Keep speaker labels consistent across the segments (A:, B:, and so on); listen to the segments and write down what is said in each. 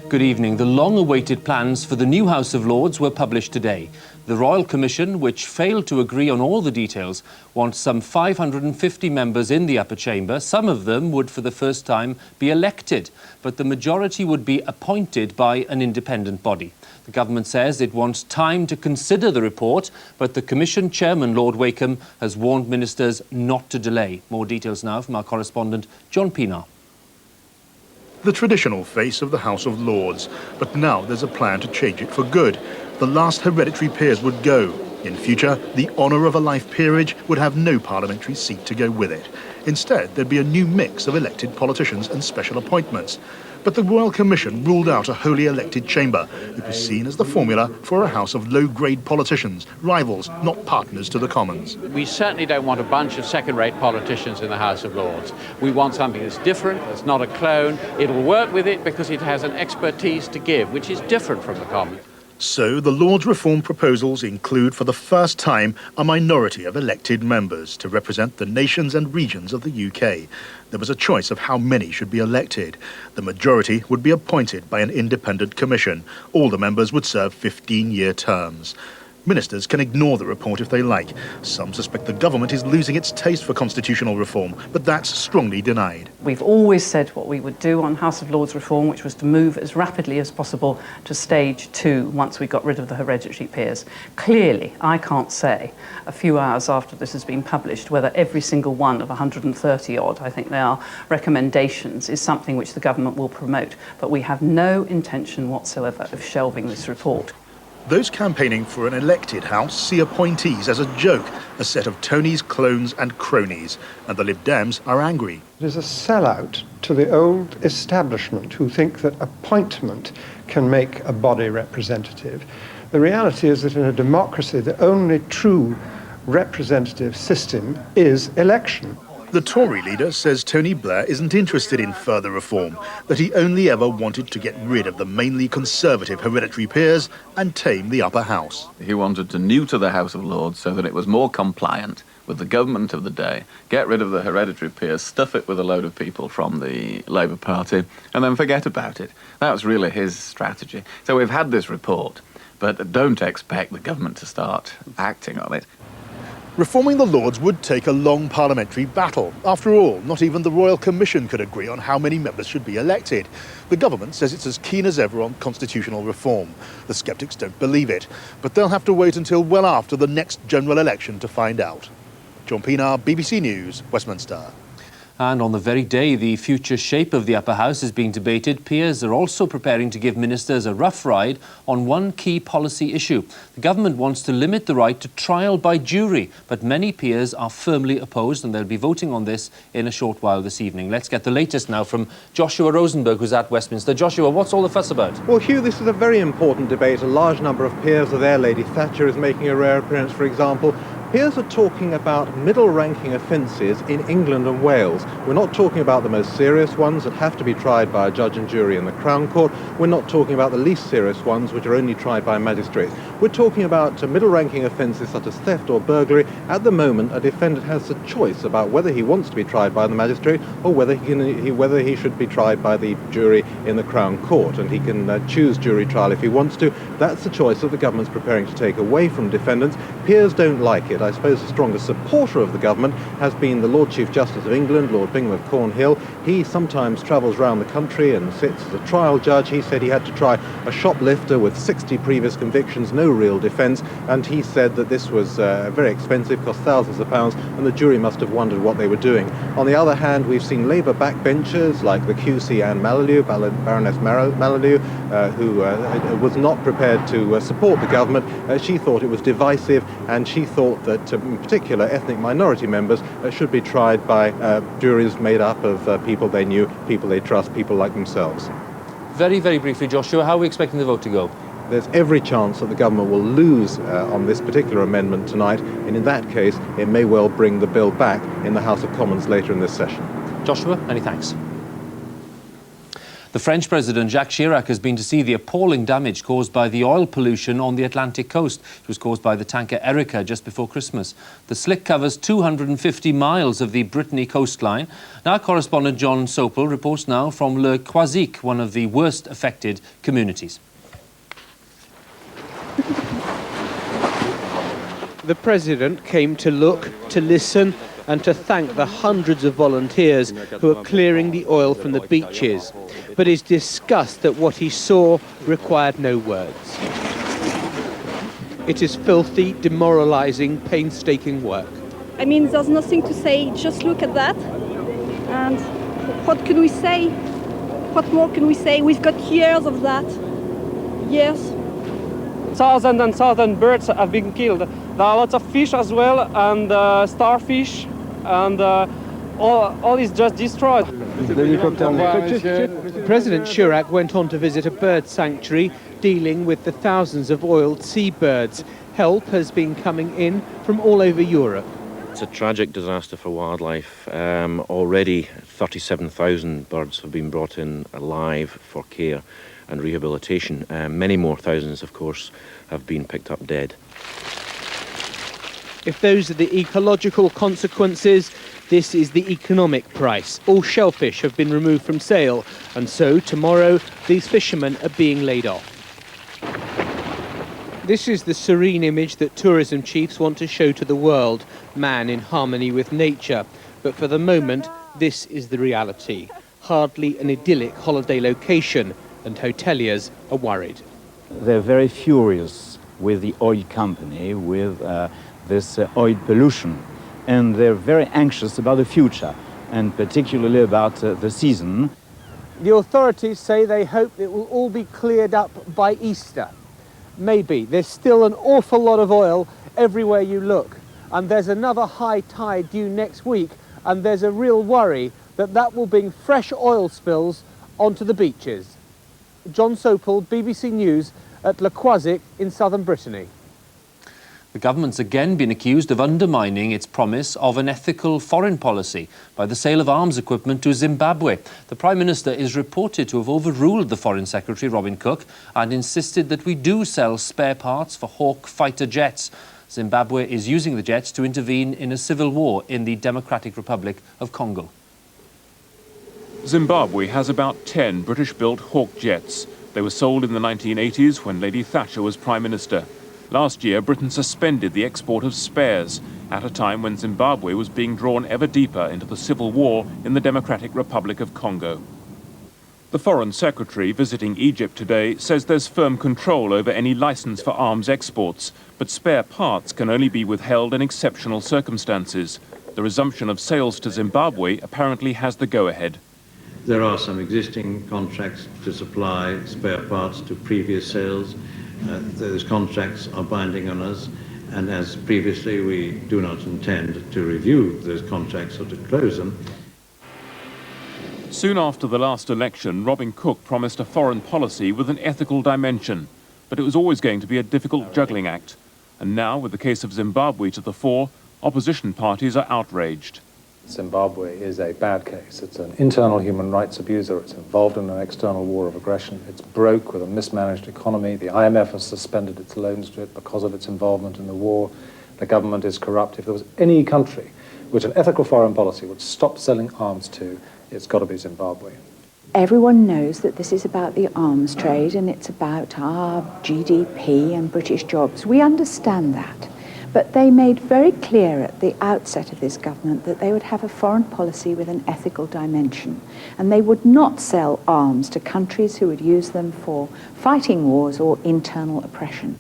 A: Good evening. The long-awaited plans for the new House of Lords were published today. The Royal Commission, which failed to agree on all the details, wants some 550 members in the upper chamber. Some of them would, for the first time, be elected, but the majority would be appointed by an independent body. The government says it wants time to consider the report, but the Commission chairman, Lord Wakeham, has warned ministers not to delay. More details now from our correspondent, John Pienaar.
B: The traditional face of the House of Lords, but now there's a plan to change it for good. The last hereditary peers would go. In future, the honour of a life peerage would have no parliamentary seat to go with it. Instead, there'd be a new mix of elected politicians and special appointments. But the Royal Commission ruled out a wholly elected chamber. It was seen as the formula for a house of low-grade politicians, rivals, not partners to the Commons.
C: We certainly don't want a bunch of second-rate politicians in the House of Lords. We want something that's different, that's not a clone. It'll work with it because it has an expertise to give, which is different from the Commons.
B: So the Lords' reform proposals include, for the first time, a minority of elected members to represent the nations and regions of the UK. There was a choice of how many should be elected. The majority would be appointed by an independent commission. All the members would serve 15-year terms. Ministers can ignore the report if they like. Some suspect the government is losing its taste for constitutional reform, but that's strongly denied.
D: We've always said what we would do on House of Lords reform, which was to move as rapidly as possible to stage 2 once we got rid of the hereditary peers. Clearly, I can't say a few hours after this has been published whether every single one of 130 odd, I think they are, recommendations is something which the government will promote, but we have no intention whatsoever of shelving this report.
B: Those campaigning for an elected House see appointees as a joke, a set of Tonys, clones and cronies, and the Lib Dems are angry.
E: It is a sellout to the old establishment who think that appointment can make a body representative. The reality is that in a democracy, the only true representative system is election.
B: The Tory leader says Tony Blair isn't interested in further reform, that he only ever wanted to get rid of the mainly conservative hereditary peers and tame the upper house.
F: He wanted to neuter the House of Lords so that it was more compliant with the government of the day, get rid of the hereditary peers, stuff it with a load of people from the Labour Party, and then forget about it. That was really his strategy. So we've had this report, but don't expect the government to start acting on it.
B: Reforming the Lords would take a long parliamentary battle. After all, not even the Royal Commission could agree on how many members should be elected. The government says it's as keen as ever on constitutional reform. The sceptics don't believe it, but they'll have to wait until well after the next general election to find out. John Pienaar, BBC News, Westminster.
A: And on the very day the future shape of the upper house is being debated, peers are also preparing to give ministers a rough ride on one key policy issue. The government wants to limit the right to trial by jury, but many peers are firmly opposed, and they'll be voting on this in a short while this evening. Let's get the latest now from Joshua Rosenberg, who's at Westminster. Joshua, what's all the fuss about?
G: Well, Hugh, this is a very important debate. A large number of peers are there. Lady Thatcher is making a rare appearance, for example. Peers are talking about middle-ranking offences in England and Wales. We're not talking about the most serious ones that have to be tried by a judge and jury in the Crown Court. We're not talking about the least serious ones, which are only tried by magistrates. We're talking about middle-ranking offences such as theft or burglary. At the moment, a defendant has a choice about whether he wants to be tried by the magistrate or whether he should be tried by the jury in the Crown Court, and he can choose jury trial if he wants to. That's the choice that the government's preparing to take away from defendants. Peers don't like it. I suppose the strongest supporter of the government has been the Lord Chief Justice of England, Lord Bingham of Cornhill. He sometimes travels around the country and sits as a trial judge. He said he had to try a shoplifter with 60 previous convictions, no real defence, and he said that this was very expensive, cost thousands of pounds, and the jury must have wondered what they were doing. On the other hand, we've seen Labour backbenchers like the QC Anne Malalieu, Baroness Malalieu, who was not prepared to support the government. She thought it was divisive, and she thought that in particular ethnic minority members should be tried by juries made up of people they knew, people they trust, people like themselves.
A: Very, very briefly, Joshua, how are we expecting the vote to go?
G: There's every chance that the government will lose on this particular amendment tonight, and in that case, it may well bring the bill back in the House of Commons later in this session.
A: Joshua, many thanks. The French President Jacques Chirac has been to see the appalling damage caused by the oil pollution on the Atlantic coast. It was caused by the tanker Erika just before Christmas. The slick covers 250 miles of the Brittany coastline. Our correspondent John Sopel reports now from Le Croisic, one of the worst affected communities.
H: The President came to look, to listen and to thank the hundreds of volunteers who are clearing the oil from the beaches. But his disgust at what he saw required no words. It is filthy, demoralising, painstaking work.
I: I mean, there's nothing to say, just look at that. And what can we say? What more can we say? We've got years of that. Years.
J: Thousands and thousands of birds have been killed. There are lots of fish as well, and starfish, and all is just destroyed.
H: President Chirac went on to visit a bird sanctuary dealing with the thousands of oiled seabirds. Help has been coming in from all over Europe.
K: It's a tragic disaster for wildlife. Already 37,000 birds have been brought in alive for care and rehabilitation. Many more thousands, of course, have been picked up dead.
H: If those are the ecological consequences, this is the economic price. All shellfish have been removed from sale, and so tomorrow these fishermen are being laid off. This is the serene image that tourism chiefs want to show to the world, man in harmony with nature. But for the moment, this is the reality. Hardly an idyllic holiday location, and hoteliers are worried.
L: They're very furious with the oil company, with this oil pollution, and they're very anxious about the future, and particularly about the season.
H: The authorities say they hope it will all be cleared up by Easter. Maybe. There's still an awful lot of oil everywhere you look, and there's another high tide due next week, and there's a real worry that that will bring fresh oil spills onto the beaches. John Sopel, BBC News at Le Croisic in southern Brittany.
A: The government's again been accused of undermining its promise of an ethical foreign policy by the sale of arms equipment to Zimbabwe. The Prime Minister is reported to have overruled the Foreign Secretary, Robin Cook, and insisted that we do sell spare parts for Hawk fighter jets. Zimbabwe is using the jets to intervene in a civil war in the Democratic Republic of Congo.
M: Zimbabwe has about 10 British-built Hawk jets. They were sold in the 1980s when Lady Thatcher was Prime Minister. Last year, Britain suspended the export of spares at a time when Zimbabwe was being drawn ever deeper into the civil war in the Democratic Republic of Congo. The Foreign Secretary visiting Egypt today says there's firm control over any license for arms exports, but spare parts can only be withheld in exceptional circumstances. The resumption of sales to Zimbabwe apparently has the go-ahead.
N: There are some existing contracts to supply spare parts to previous sales. Those contracts are binding on us, and as previously, we do not intend to review those contracts or to close them.
M: Soon after the last election, Robin Cook promised a foreign policy with an ethical dimension, but it was always going to be a difficult juggling act. And now, with the case of Zimbabwe to the fore, opposition parties are outraged.
O: Zimbabwe is a bad case. It's an internal human rights abuser. It's involved in an external war of aggression. It's broke with a mismanaged economy. The IMF has suspended its loans to it because of its involvement in the war. The government is corrupt. If there was any country which an ethical foreign policy would stop selling arms to, it's got to be Zimbabwe.
P: Everyone knows that this is about the arms trade and it's about our GDP and British jobs. We understand that. But they made very clear at the outset of this government that they would have a foreign policy with an ethical dimension, and they would not sell arms to countries who would use them for fighting wars or internal oppression.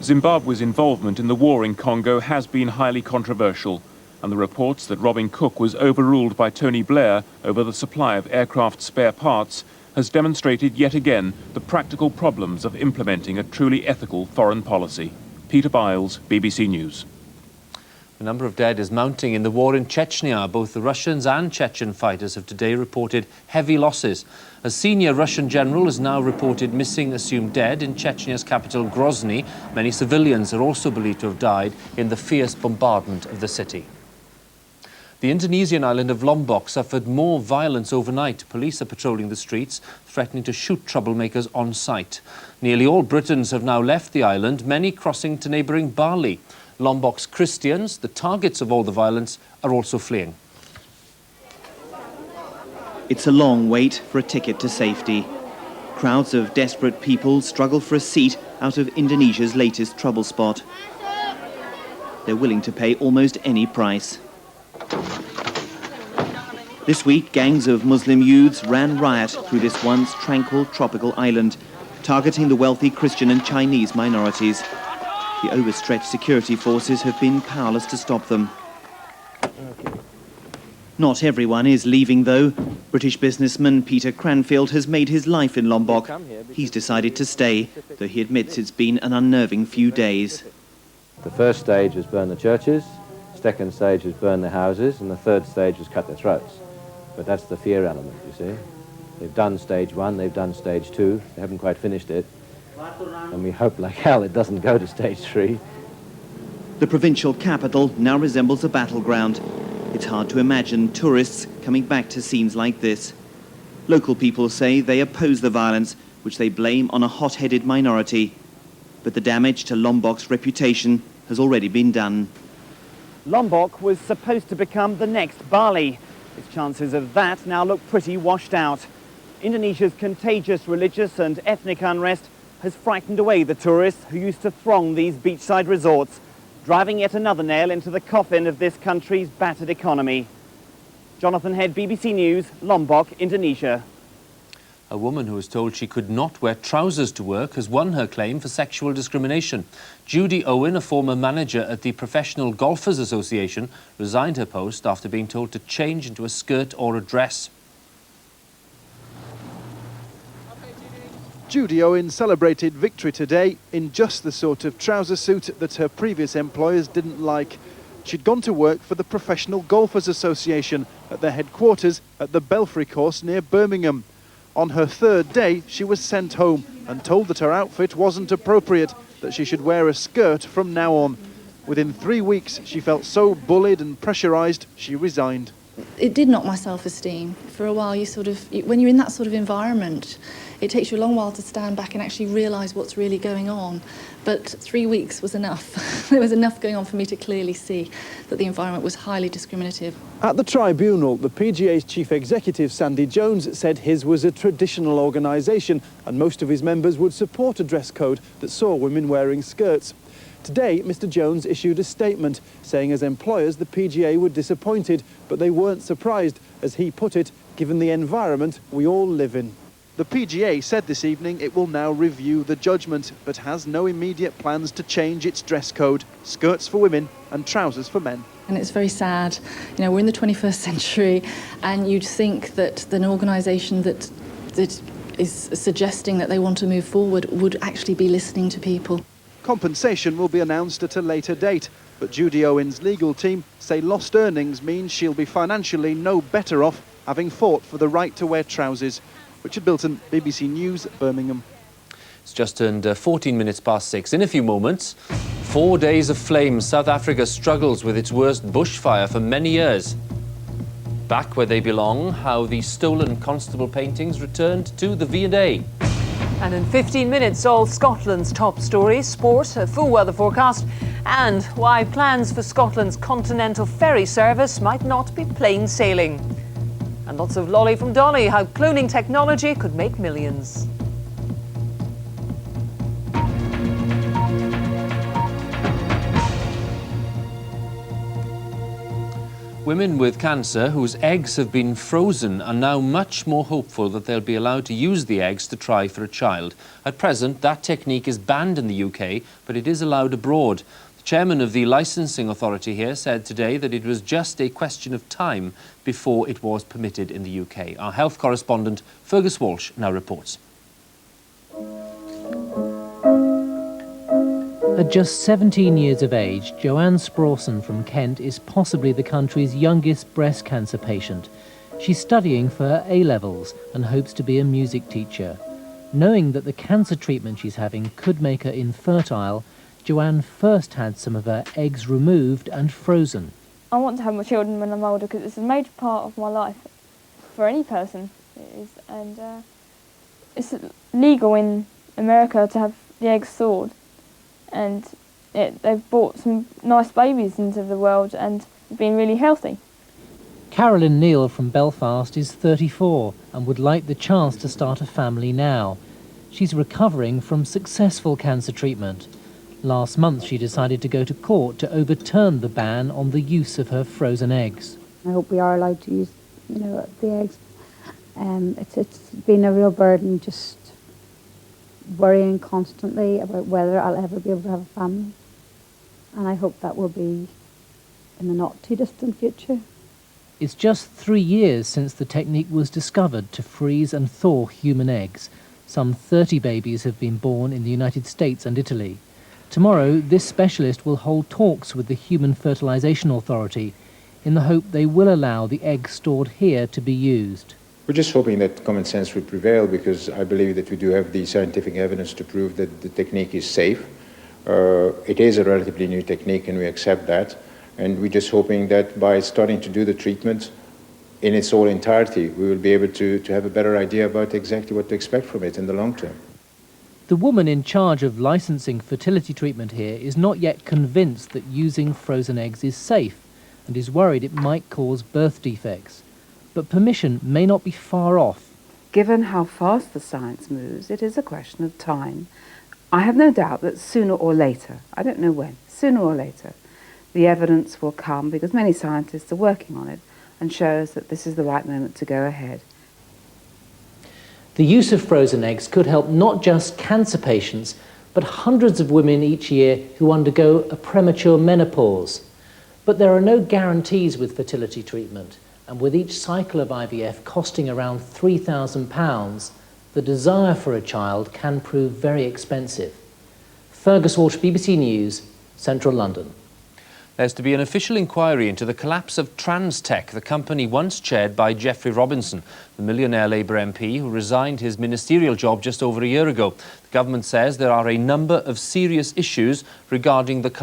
M: Zimbabwe's involvement in the war in Congo has been highly controversial, and the reports that Robin Cook was overruled by Tony Blair over the supply of aircraft spare parts has demonstrated yet again the practical problems of implementing a truly ethical foreign policy. Peter Biles, BBC News.
A: The number of dead is mounting in the war in Chechnya. Both the Russians and Chechen fighters have today reported heavy losses. A senior Russian general is now reported missing, assumed dead, in Chechnya's capital Grozny. Many civilians are also believed to have died in the fierce bombardment of the city. The Indonesian island of Lombok suffered more violence overnight. Police are patrolling the streets, threatening to shoot troublemakers on sight. Nearly all Britons have now left the island, many crossing to neighbouring Bali. Lombok's Christians, the targets of all the violence, are also fleeing.
Q: It's a long wait for a ticket to safety. Crowds of desperate people struggle for a seat out of Indonesia's latest trouble spot. They're willing to pay almost any price. This week, gangs of Muslim youths ran riot through this once tranquil tropical island, targeting the wealthy Christian and Chinese minorities. The overstretched security forces have been powerless to stop them. Not everyone is leaving, though. British businessman Peter Cranfield has made his life in Lombok. He's decided to stay, though he admits it's been an unnerving few days.
R: The first stage was burn the churches, second stage was burn the houses, and the third stage was cut their throats. But that's the fear element, you see. They've done stage 1, they've done stage 2, they haven't quite finished it. And we hope like hell it doesn't go to stage 3.
Q: The provincial capital now resembles a battleground. It's hard to imagine tourists coming back to scenes like this. Local people say they oppose the violence, which they blame on a hot-headed minority. But the damage to Lombok's reputation has already been done.
S: Lombok was supposed to become the next Bali. Its chances of that now look pretty washed out. Indonesia's contagious religious and ethnic unrest has frightened away the tourists who used to throng these beachside resorts, driving yet another nail into the coffin of this country's battered economy. Jonathan Head, BBC News, Lombok, Indonesia.
A: A woman who was told she could not wear trousers to work has won her claim for sexual discrimination. Judy Owen, a former manager at the Professional Golfers Association, resigned her post after being told to change into a skirt or a dress.
T: Judy Owen celebrated victory today in just the sort of trouser suit that her previous employers didn't like. She'd gone to work for the Professional Golfers Association at their headquarters at the Belfry course near Birmingham. On her third day, she was sent home and told that her outfit wasn't appropriate, that she should wear a skirt from now on. Within 3 weeks, she felt so bullied and pressurised, she resigned.
U: It did knock my self-esteem. For a while, when you're in that sort of environment, it takes you a long while to stand back and actually realise what's really going on. But 3 weeks was enough. There was enough going on for me to clearly see that the environment was highly discriminative.
T: At the tribunal, the PGA's chief executive, Sandy Jones, said his was a traditional organisation and most of his members would support a dress code that saw women wearing skirts. Today, Mr Jones issued a statement saying as employers the PGA were disappointed, but they weren't surprised, as he put it, given the environment we all live in. The PGA said this evening it will now review the judgment, but has no immediate plans to change its dress code, skirts for women and trousers for men.
U: And it's very sad. You know, we're in the 21st century, and you'd think that an organisation that is suggesting that they want to move forward would actually be listening to people.
T: Compensation will be announced at a later date, but Judy Owen's legal team say lost earnings means she'll be financially no better off having fought for the right to wear trousers. Richard Bilton, BBC News, Birmingham.
A: It's just turned 14 minutes past 6. In a few moments, 4 days of flames. South Africa struggles with its worst bushfire for many years. Back where they belong, how the stolen constable paintings returned to the V&A.
V: And in 15 minutes, all Scotland's top stories, sport, a full weather forecast, and why plans for Scotland's continental ferry service might not be plain sailing. And lots of lolly from Dolly, how cloning technology could make millions.
A: Women with cancer whose eggs have been frozen are now much more hopeful that they'll be allowed to use the eggs to try for a child. At present, that technique is banned in the UK, but it is allowed abroad. The chairman of the licensing authority here said today that it was just a question of time before it was permitted in the UK. Our health correspondent, Fergus Walsh, now reports.
W: At just 17 years of age, Joanne Sprawson from Kent is possibly the country's youngest breast cancer patient. She's studying for her A-levels and hopes to be a music teacher. Knowing that the cancer treatment she's having could make her infertile, Joanne first had some of her eggs removed and frozen.
C: I want to have my children when I'm older because it's a major part of my life for any person. It is, and it's legal in America to have the eggs thawed, and they've brought some nice babies into the world and been really healthy.
W: Carolyn Neal from Belfast is 34 and would like the chance to start a family now. She's recovering from successful cancer treatment. Last month she decided to go to court to overturn the ban on the use of her frozen eggs.
D: I hope we are allowed to use, the eggs. It's been a real burden, just worrying constantly about whether I'll ever be able to have a family. And I hope that will be in the not too distant future.
W: It's just 3 years since the technique was discovered to freeze and thaw human eggs. Some 30 babies have been born in the United States and Italy. Tomorrow, this specialist will hold talks with the Human Fertilization Authority in the hope they will allow the eggs stored here to be used.
E: We're just hoping that common sense will prevail, because I believe that we do have the scientific evidence to prove that the technique is safe. It is a relatively new technique, and we accept that. And we're just hoping that by starting to do the treatment in its whole entirety, we will be able to have a better idea about exactly what to expect from it in the long term.
W: The woman in charge of licensing fertility treatment here is not yet convinced that using frozen eggs is safe and is worried it might cause birth defects. But permission may not be far off.
X: Given how fast the science moves, it is a question of time. I have no doubt that sooner or later, I don't know when, sooner or later, the evidence will come, because many scientists are working on it, and show us that this is the right moment to go ahead.
W: The use of frozen eggs could help not just cancer patients, but hundreds of women each year who undergo a premature menopause. But there are no guarantees with fertility treatment, and with each cycle of IVF costing around £3,000, the desire for a child can prove very expensive. Fergus Walsh, BBC News, Central London.
A: There's to be an official inquiry into the collapse of Transtech, the company once chaired by Geoffrey Robinson, the millionaire Labour MP who resigned his ministerial job just over a year ago. The government says there are a number of serious issues regarding the collapse